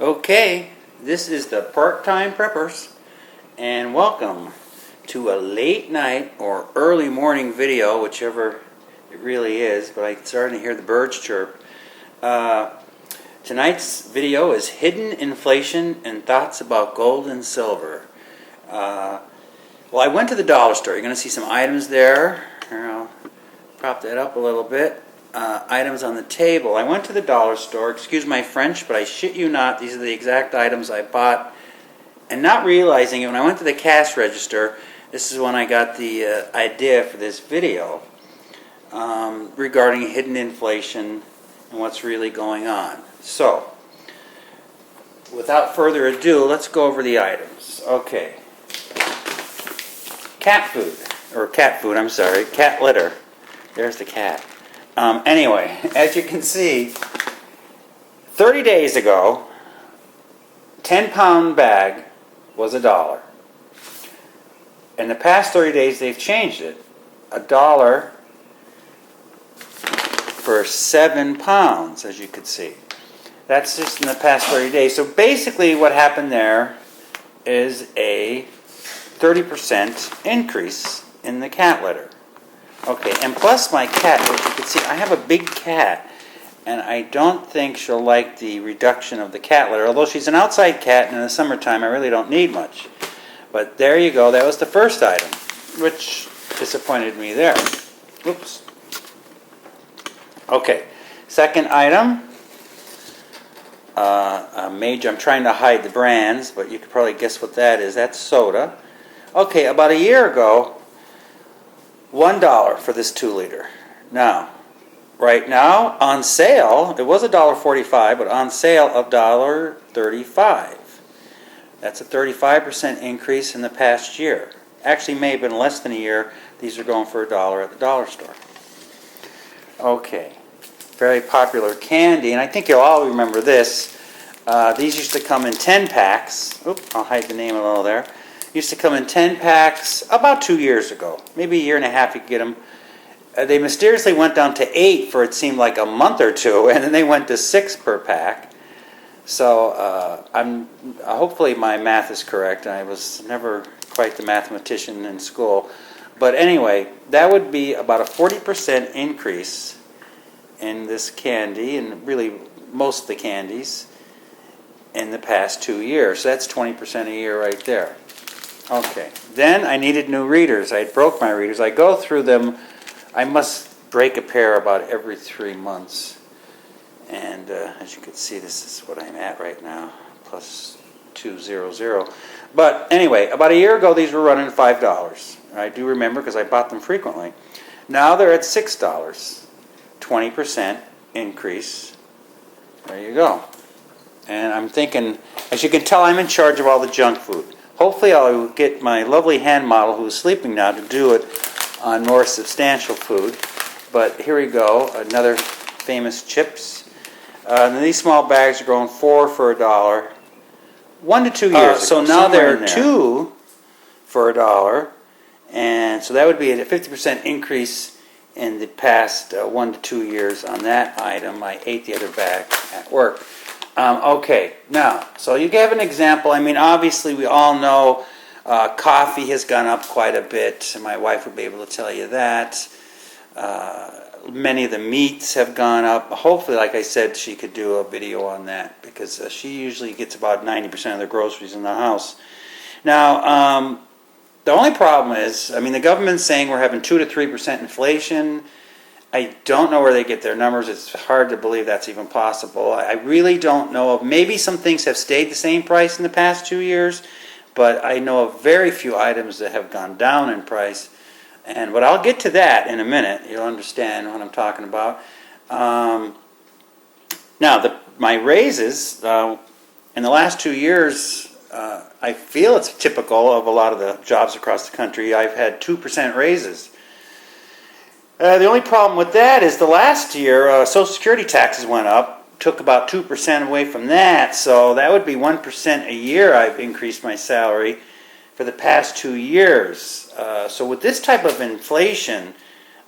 Okay, this is the Part-Time Preppers, and welcome to a late night or early morning video, whichever it really is, but I'm starting to hear the birds chirp. Tonight's video is Hidden Inflation and Thoughts About Gold and Silver. Well, I went to the dollar store. You're going to see some items there. Here, I'll prop that up a little bit. Items on the table. I went to the dollar store. Excuse my French, but I shit you not, these are the exact items I bought. And not realizing it, when I went to the cash register, this is when I got the idea for this video regarding hidden inflation and what's really going on. So, without further ado, let's go over the items. Okay. Cat litter. There's the cat. Anyway, as you can see, 30 days ago, 10-pound bag was $1. In the past 30 days, they've changed it. $1 for 7 pounds, as you can see. That's just in the past 30 days. So basically what happened there is a 30% increase in the cat litter. Okay, and plus my cat, as you can see, I have a big cat, and I don't think she'll like the reduction of the cat litter, although she's an outside cat, and in the summertime I really don't need much. But there you go, that was the first item, which disappointed me there. Oops. Okay, second item, I'm trying to hide the brands, but you could probably guess what that is. That's soda. Okay, about a year ago, $1 for this 2-liter. Now, right now, on sale, it was $1.45, but on sale of $1.35. That's a 35% increase in the past year. Actually, may have been less than a year. These are going for $1 at the dollar store. Okay, very popular candy, and I think you'll all remember this. These used to come in 10 packs. Oops, I'll hide the name a little there. Used to come in 10 packs about 2 years ago.Maybe a year and a half you could get them. They mysteriously went down to 8 for it seemed like a month or two, and then they went to 6 per pack. So hopefully my math is correct. I was never quite the mathematician in school. But anyway, that would be about a 40% increase in this candy, and really most of the candies, in the past 2 years. So that's 20% a year right there. Okay, then I needed new readers. I broke my readers. I go through them. I must break a pair about every 3 months. And as you can see, this is what I'm at right now, plus 200. But anyway, about a year ago, these were running $5. I do remember because I bought them frequently. Now they're at $6. 20% increase. There you go. And I'm thinking, as you can tell, I'm in charge of all the junk food. Hopefully I'll get my lovely hand model, who's sleeping now, to do it on more substantial food. But here we go, another famous chips. And these small bags are going 4 for $1. 1 to 2 years ago. So now they're 2 for $1. And so that would be a 50% increase in the past 1 to 2 years on that item. I ate the other bag at work. Okay, now, so you gave an example. I mean, obviously we all know coffee has gone up quite a bit. My wife would be able to tell you that. Many of the meats have gone up. Hopefully, like I said, she could do a video on that, because she usually gets about 90% of the groceries in the house. Now, the only problem is, I mean, the government's saying we're having 2 to 3% inflation. I don't know where they get their numbers. It's hard to believe that's even possible. I really don't know. Maybe some things have stayed the same price in the past 2 years, but I know of very few items that have gone down in price. But I'll get to that in a minute. You'll understand what I'm talking about. Now, my raises in the last 2 years, I feel it's typical of a lot of the jobs across the country. I've had 2% raises. The only problem with that is the last year, Social Security taxes went up, took about 2% away from that, so that would be 1% a year I've increased my salary for the past 2 years. So with this type of inflation,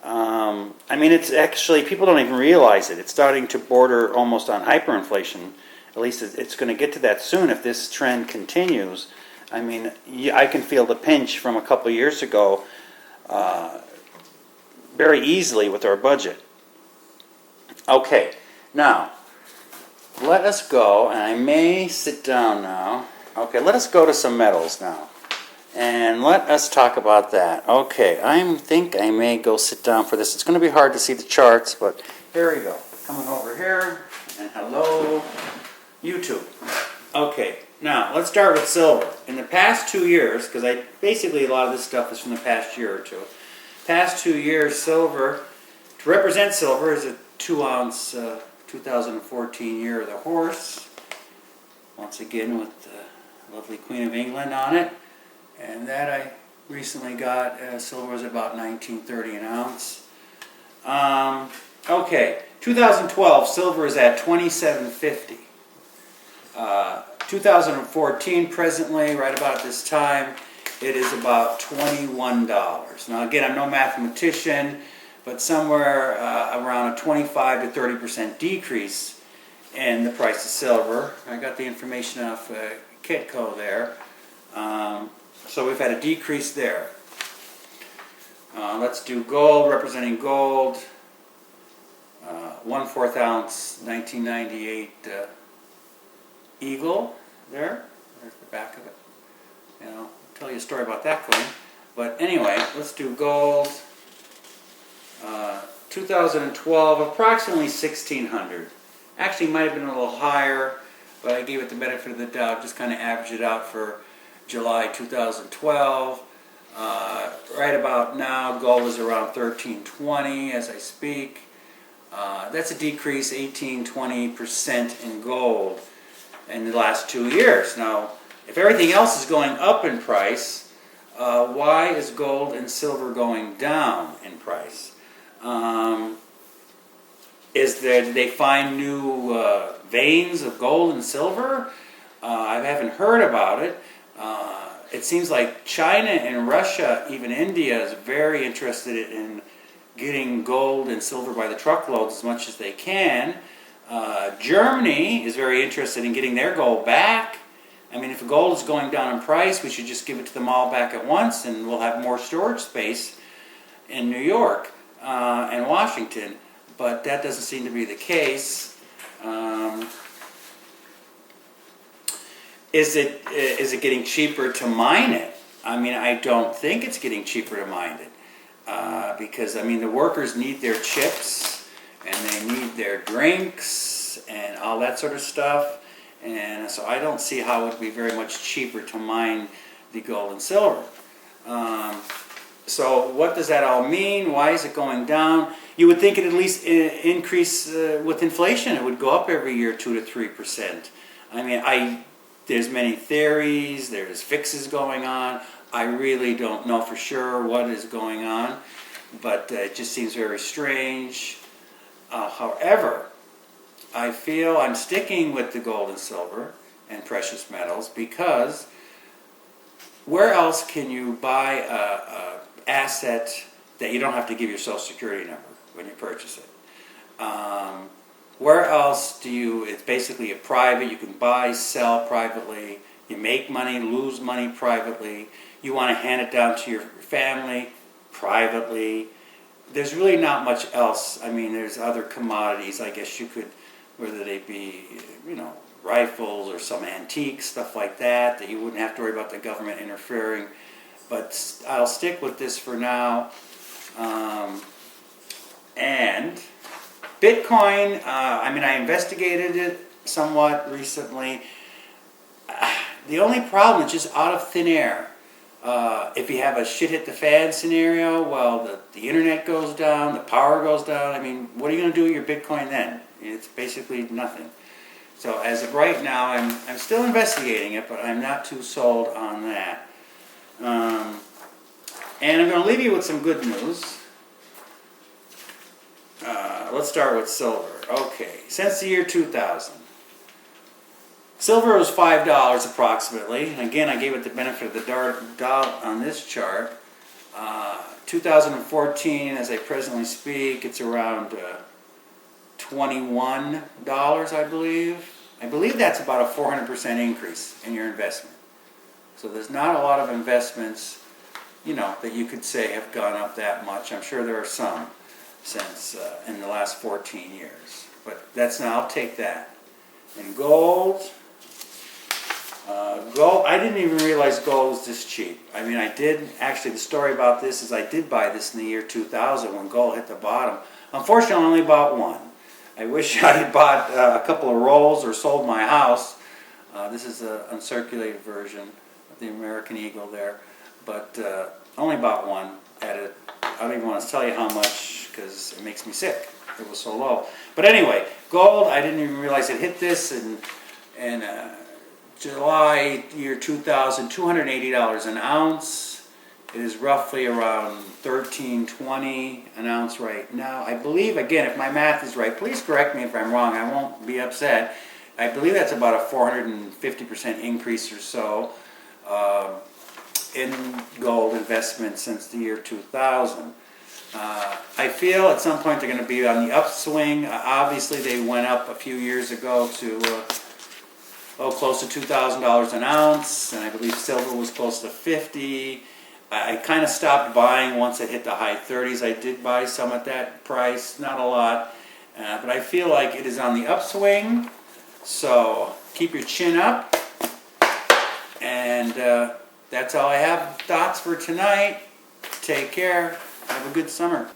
I mean, it's actually, people don't even realize it. It's starting to border almost on hyperinflation At least it's going to get to that soon if this trend continues. I mean, I can feel the pinch from a couple of years ago very easily with our budget. Okay, now, let us go, and I may sit down now. Okay, let us go to some metals now. And let us talk about that. Okay, I think I may go sit down for this. It's going to be hard to see the charts, but here we go. Coming over here, and hello, YouTube. Okay, now let's start with silver. In the past 2 years, because basically a lot of this stuff is from the past year or two. Past 2 years, silver, to represent silver, is a 2-ounce 2014 Year of the Horse. Once again with the lovely Queen of England on it. And that I recently got, silver was about $19.30 an ounce. Okay, 2012, silver is at $27.50. 2014, presently, right about this time, it is about $21. Now again, I'm no mathematician, but somewhere around a 25 to 30% decrease in the price of silver. I got the information off Kitco there. So we've had a decrease there. Let's do gold, representing gold. 1/4 ounce 1998 Eagle there. There's the back of it. I'll tell you a story about that coin. But anyway, let's do gold. 2012, approximately 1600. Actually, might have been a little higher, but I gave it the benefit of the doubt, just kind of averaged it out for July 2012. Right about now, gold is around 1320 as I speak. That's a decrease 18-20% in gold in the last 2 years. Now, if everything else is going up in price, why is gold and silver going down in price? Did they find new veins of gold and silver? I haven't heard about it. It seems like China and Russia, even India, is very interested in getting gold and silver by the truckload as much as they can. Germany is very interested in getting their gold back. I mean, if gold is going down in price, we should just give it to them all back at once, and we'll have more storage space in New York and Washington. But that doesn't seem to be the case. Is it getting cheaper to mine it? I mean, I don't think it's getting cheaper to mine it. Because, I mean, the workers need their chips, and they need their drinks, and all that sort of stuff. And so I don't see how it would be very much cheaper to mine the gold and silver. So what does that all mean? Why is it going down? You would think it at least increase with inflation. It would go up every year 2 to 3%. I mean, there's many theories, there's fixes going on. I really don't know for sure what is going on, but it just seems very strange. However, I feel I'm sticking with the gold and silver and precious metals because where else can you buy a asset that you don't have to give your Social Security number when you purchase it? Where else it's basically a private, you can buy, sell privately, you make money, lose money privately, you want to hand it down to your family privately. There's really not much else. I mean, there's other commodities, I guess you could, whether they be, rifles or some antiques, stuff like that, that you wouldn't have to worry about the government interfering. But I'll stick with this for now. And Bitcoin, I investigated it somewhat recently. The only problem is just out of thin air. If you have a shit hit the fan scenario, well, the internet goes down, the power goes down. I mean, what are you going to do with your Bitcoin then? It's basically nothing. So as of right now, I'm still investigating it, but I'm not too sold on that. And I'm going to leave you with some good news. Let's start with silver. Okay, since the year 2000, silver was $5 approximately. And again, I gave it the benefit of the doubt on this chart. 2014, as I presently speak, it's around $21, I believe. I believe that's about a 400% increase in your investment. So there's not a lot of investments, that you could say have gone up that much. I'm sure there are some since in the last 14 years. But I'll take that. And gold, I didn't even realize gold was this cheap. I mean, the story about this is I did buy this in the year 2000 when gold hit the bottom. Unfortunately, I only bought one. I wish I had bought a couple of rolls or sold my house. This is an uncirculated version of the American Eagle there. But only bought one at it. I don't even want to tell you how much because it makes me sick. It was so low. But anyway, gold, I didn't even realize it hit this in July year 2000, $280 an ounce. It is roughly around $13.20 an ounce right now. I believe, again, if my math is right, please correct me if I'm wrong. I won't be upset. I believe that's about a 450% increase or so in gold investment since the year 2000. I feel at some point they're going to be on the upswing. Obviously, they went up a few years ago to close to $2,000 an ounce, and I believe silver was close to $50. I kind of stopped buying once it hit the high 30s. I did buy some at that price, not a lot, but I feel like it is on the upswing. So keep your chin up, and that's all I have thoughts for tonight. Take care. Have a good summer.